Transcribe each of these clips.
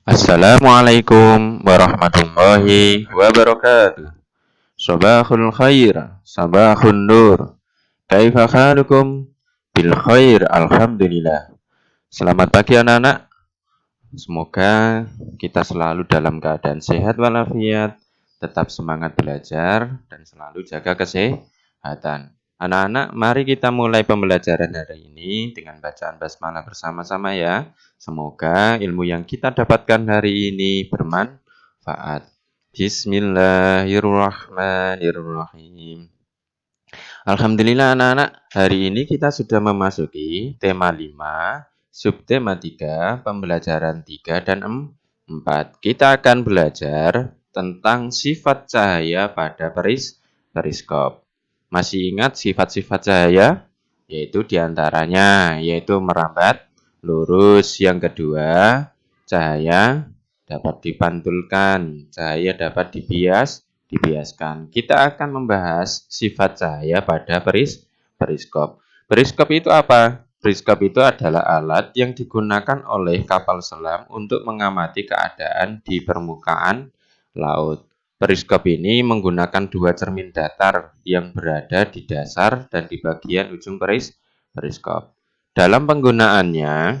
Assalamualaikum warahmatullahi wabarakatuh. Sabahul khair, sabahun nur. Kaifa khalukum? Bil khair, alhamdulillah. Selamat pagi anak-anak. Semoga kita selalu dalam keadaan sehat walafiat, tetap semangat belajar, dan selalu jaga kesehatan. Anak-anak, mari kita mulai pembelajaran hari ini dengan bacaan basmalah bersama-sama ya. Semoga ilmu yang kita dapatkan hari ini bermanfaat. Bismillahirrahmanirrahim. Alhamdulillah anak-anak, hari ini kita sudah memasuki tema 5, subtema 3, pembelajaran 3 dan 4. Kita akan belajar tentang sifat cahaya pada periskop. Masih ingat sifat-sifat cahaya? Yaitu diantaranya, yaitu merambat lurus. Yang kedua, cahaya dapat dipantulkan, cahaya dapat dibiaskan. Kita akan membahas sifat cahaya pada periskop. Periskop itu apa? Periskop itu adalah alat yang digunakan oleh kapal selam untuk mengamati keadaan di permukaan laut. Periskop ini menggunakan dua cermin datar yang berada di dasar dan di bagian ujung periskop. Dalam penggunaannya,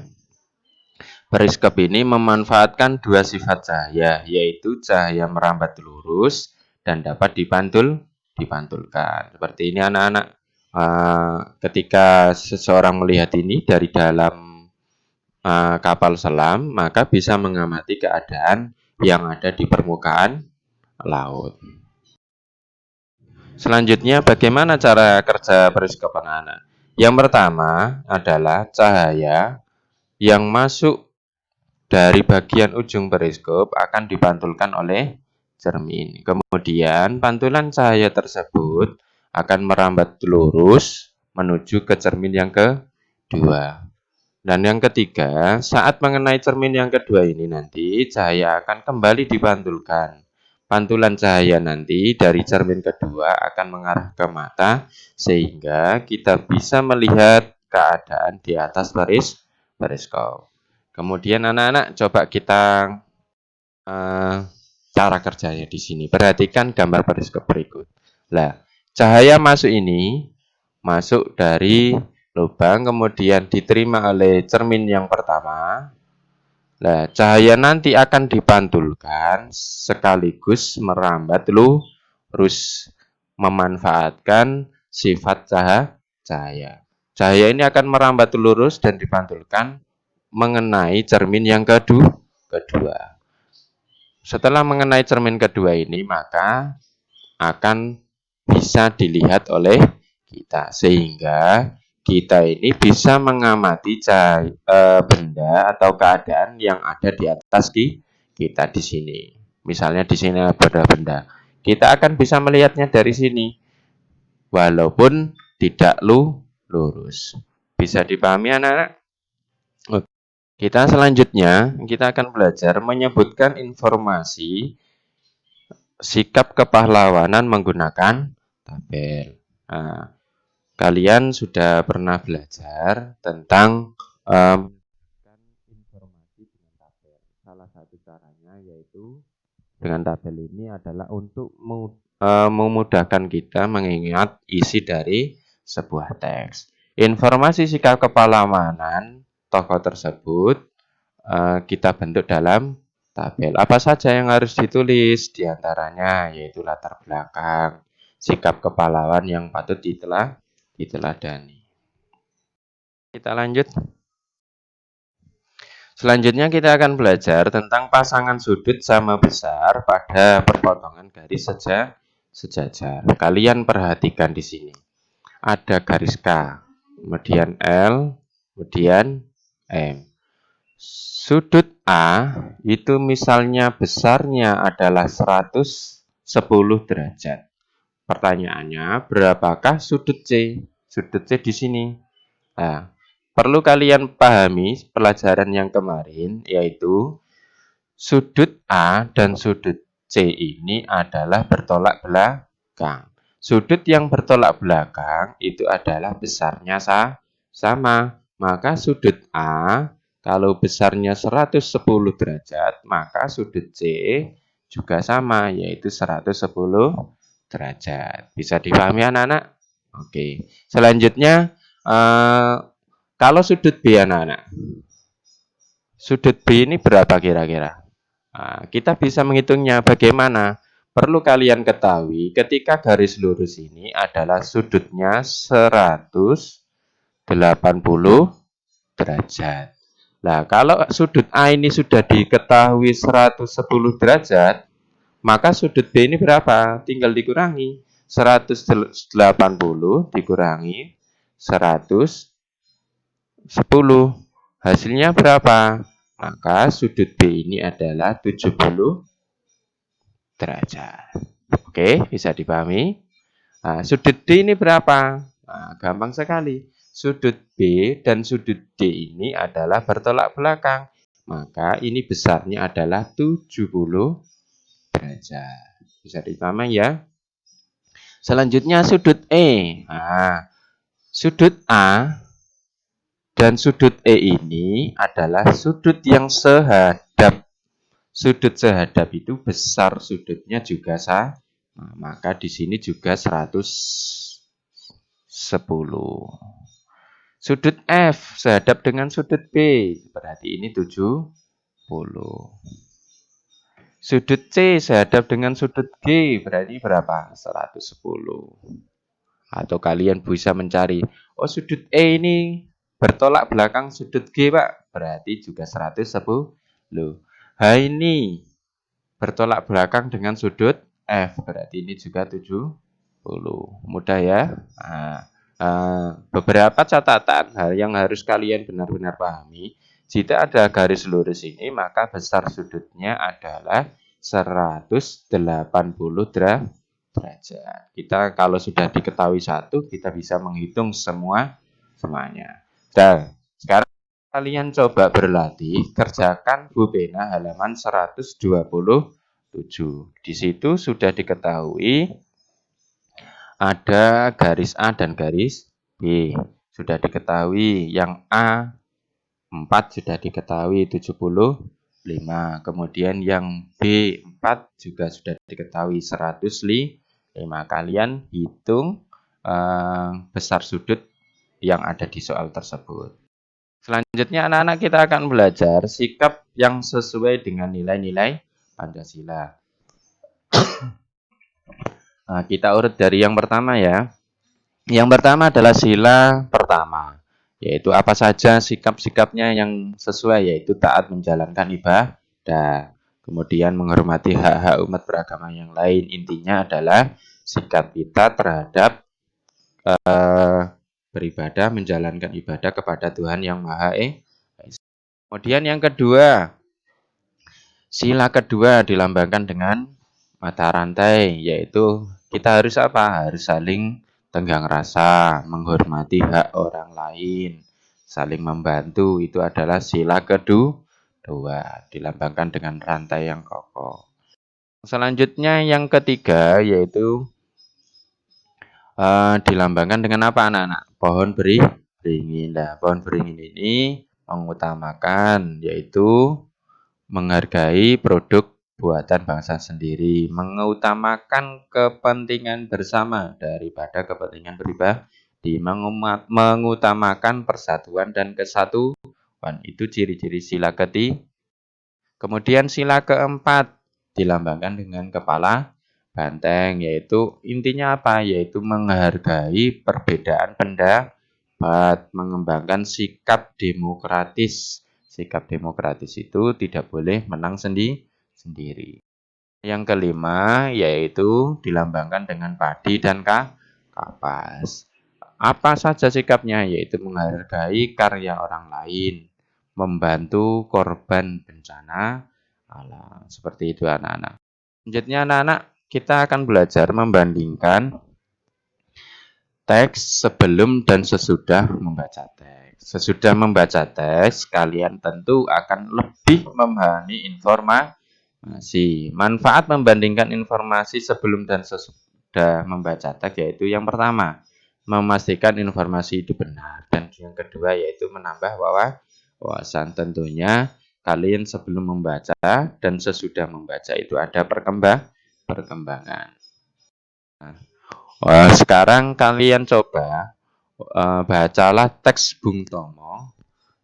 periskop ini memanfaatkan dua sifat cahaya, yaitu cahaya merambat lurus dan dapat dipantulkan. Seperti ini anak-anak. Ketika seseorang melihat ini dari dalam kapal selam, maka bisa mengamati keadaan yang ada di permukaan laut. Selanjutnya, bagaimana cara kerja periskop anak-anak? Yang pertama adalah cahaya yang masuk dari bagian ujung periskop akan dipantulkan oleh cermin. Kemudian, pantulan cahaya tersebut akan merambat lurus menuju ke cermin yang kedua. Dan yang ketiga, saat mengenai cermin yang kedua ini nanti cahaya akan kembali dipantulkan. Pantulan cahaya nanti dari cermin kedua akan mengarah ke mata sehingga kita bisa melihat keadaan di atas periskop. Kemudian anak-anak coba kita cara kerjanya di sini. Perhatikan gambar periskop berikut. Nah, cahaya masuk ini masuk dari lubang kemudian diterima oleh cermin yang pertama. Nah, cahaya nanti akan dipantulkan sekaligus merambat lurus memanfaatkan sifat cahaya. Cahaya ini akan merambat lurus dan dipantulkan mengenai cermin yang kedua. Setelah mengenai cermin kedua ini, maka akan bisa dilihat oleh kita sehingga kita ini bisa mengamati benda atau keadaan yang ada di atas kita di sini. Misalnya di sini ada benda. Kita akan bisa melihatnya dari sini walaupun tidak lurus. Bisa dipahami anak-anak? Kita selanjutnya, kita akan belajar menyebutkan informasi sikap kepahlawanan menggunakan tabel. Nah, kalian sudah pernah belajar tentang informasi dengan tabel. Salah satu caranya yaitu dengan tabel ini adalah untuk memudahkan kita mengingat isi dari sebuah teks. Informasi sikap kepahlawanan tokoh tersebut kita bentuk dalam tabel. Apa saja yang harus ditulis? Di antaranya yaitu latar belakang, sikap kepahlawan yang patut diteladani. Kita lanjut. Selanjutnya kita akan belajar tentang pasangan sudut sama besar pada perpotongan garis sejajar. Kalian perhatikan di sini. Ada garis K, kemudian L, kemudian M. Sudut A itu misalnya besarnya adalah 110 derajat. Pertanyaannya, berapakah sudut C? Sudut C di sini. Nah, perlu kalian pahami pelajaran yang kemarin, yaitu sudut A dan sudut C ini adalah bertolak belakang. Sudut yang bertolak belakang itu adalah besarnya sama. Maka sudut A Kalau besarnya 110 derajat, maka sudut C juga sama, yaitu 110 derajat. Bisa dipahami anak-anak? Oke. Selanjutnya, kalau sudut B anak-anak. Sudut B ini berapa kira-kira? Nah, kita bisa menghitungnya bagaimana? Perlu kalian ketahui ketika garis lurus ini adalah sudutnya 180 derajat. Nah, kalau sudut A ini sudah diketahui 110 derajat, maka sudut B ini berapa? Tinggal dikurangi. 180 dikurangi 110. Hasilnya berapa? Maka sudut B ini adalah 70 derajat. Oke, bisa dipahami? Nah, sudut D ini berapa? Nah, gampang sekali. Sudut B dan sudut D ini adalah bertolak belakang. Maka ini besarnya adalah 70 derajat. Bisa dipahami ya? Selanjutnya sudut E. Nah, sudut A dan sudut E ini adalah sudut yang sehadap. Sudut sehadap itu besar sudutnya juga sama. Nah, maka di sini juga 110. Sudut F sehadap dengan sudut B. Berarti ini 70. Sudut C sehadap dengan sudut G. Berarti berapa? 110. Atau kalian bisa mencari, oh sudut E ini bertolak belakang sudut G, Pak. Berarti juga 110. H ini bertolak belakang dengan sudut F. Berarti ini juga 70. Mudah ya. Beberapa catatan hal yang harus kalian benar-benar pahami. Jika ada garis lurus ini, maka besar sudutnya adalah 180 derajat. Kita kalau sudah diketahui satu, kita bisa menghitung semuanya. Dan sekarang kalian coba berlatih, kerjakan Bu Pena halaman 127. Di situ sudah diketahui ada garis A dan garis B. Sudah diketahui yang A 4 sudah diketahui 75. Kemudian yang B4 juga sudah diketahui 105. Kalian hitung besar sudut yang ada di soal tersebut. Selanjutnya anak-anak kita akan belajar sikap yang sesuai dengan nilai-nilai Pancasila. Nah, kita urut dari yang pertama ya. Yang pertama adalah sila pertama, yaitu apa saja sikap-sikapnya yang sesuai, yaitu taat menjalankan ibadah, kemudian menghormati hak-hak umat beragama yang lain. Intinya adalah sikap kita terhadap beribadah, menjalankan ibadah kepada Tuhan yang Maha Esa. Kemudian yang kedua, sila kedua dilambangkan dengan mata rantai, yaitu kita harus apa? Harus saling tenggang rasa, menghormati hak orang lain, saling membantu. Itu adalah sila kedua, dilambangkan dengan rantai yang kokoh. Selanjutnya yang ketiga, yaitu dilambangkan dengan apa anak-anak? Pohon beringin. Nah, pohon beringin ini mengutamakan, yaitu menghargai produk buatan bangsa sendiri, mengutamakan kepentingan bersama daripada kepentingan pribadi, mengutamakan persatuan dan kesatuan. Itu ciri-ciri sila ketiga. Kemudian sila keempat dilambangkan dengan kepala banteng, yaitu intinya apa? Yaitu menghargai perbedaan pendapat, mengembangkan sikap demokratis. Sikap demokratis itu tidak boleh menang sendiri. Yang kelima yaitu dilambangkan dengan padi dan kapas. Apa saja sikapnya? Yaitu menghargai karya orang lain, membantu korban bencana alam. Seperti itu anak-anak. Selanjutnya anak-anak kita akan belajar membandingkan teks sebelum dan sesudah membaca teks. Sesudah membaca teks, kalian tentu akan lebih memahami informasi. Manfaat membandingkan informasi sebelum dan sesudah membaca teks yaitu yang pertama, memastikan informasi itu benar. Dan yang kedua yaitu menambah wawasan. Tentunya kalian sebelum membaca dan sesudah membaca itu ada perkembangan. Sekarang kalian coba bacalah teks Bung Tomo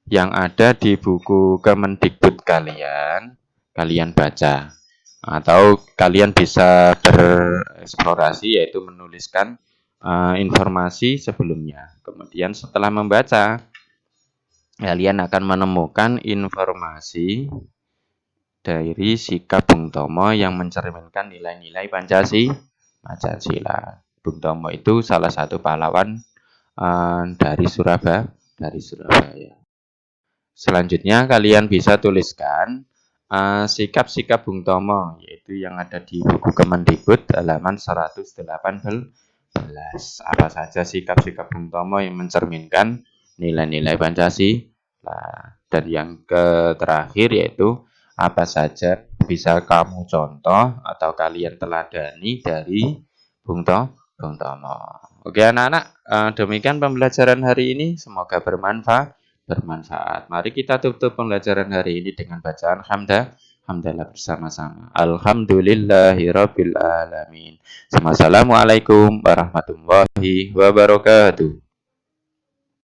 yang ada di buku Kemendikbud kalian. Kalian baca. Atau kalian bisa bereksplorasi, yaitu menuliskan informasi sebelumnya. Kemudian setelah membaca, kalian akan menemukan informasi dari sikap Bung Tomo yang mencerminkan nilai-nilai Pancasila. Bung Tomo itu salah satu pahlawan dari Surabaya. Selanjutnya kalian bisa tuliskan sikap-sikap Bung Tomo, yaitu yang ada di buku Kemendikbud halaman 118. Apa saja sikap-sikap Bung Tomo yang mencerminkan nilai-nilai Pancasila. Dan yang terakhir yaitu apa saja bisa kamu contoh atau kalian teladani dari Bung Tomo. Oke anak-anak, demikian pembelajaran hari ini. Semoga bermanfaat. Mari kita tutup pembelajaran hari ini dengan bacaan hamdalah bersama-sama. Alhamdulillahirabbil alamin. Assalamualaikum warahmatullahi wabarakatuh.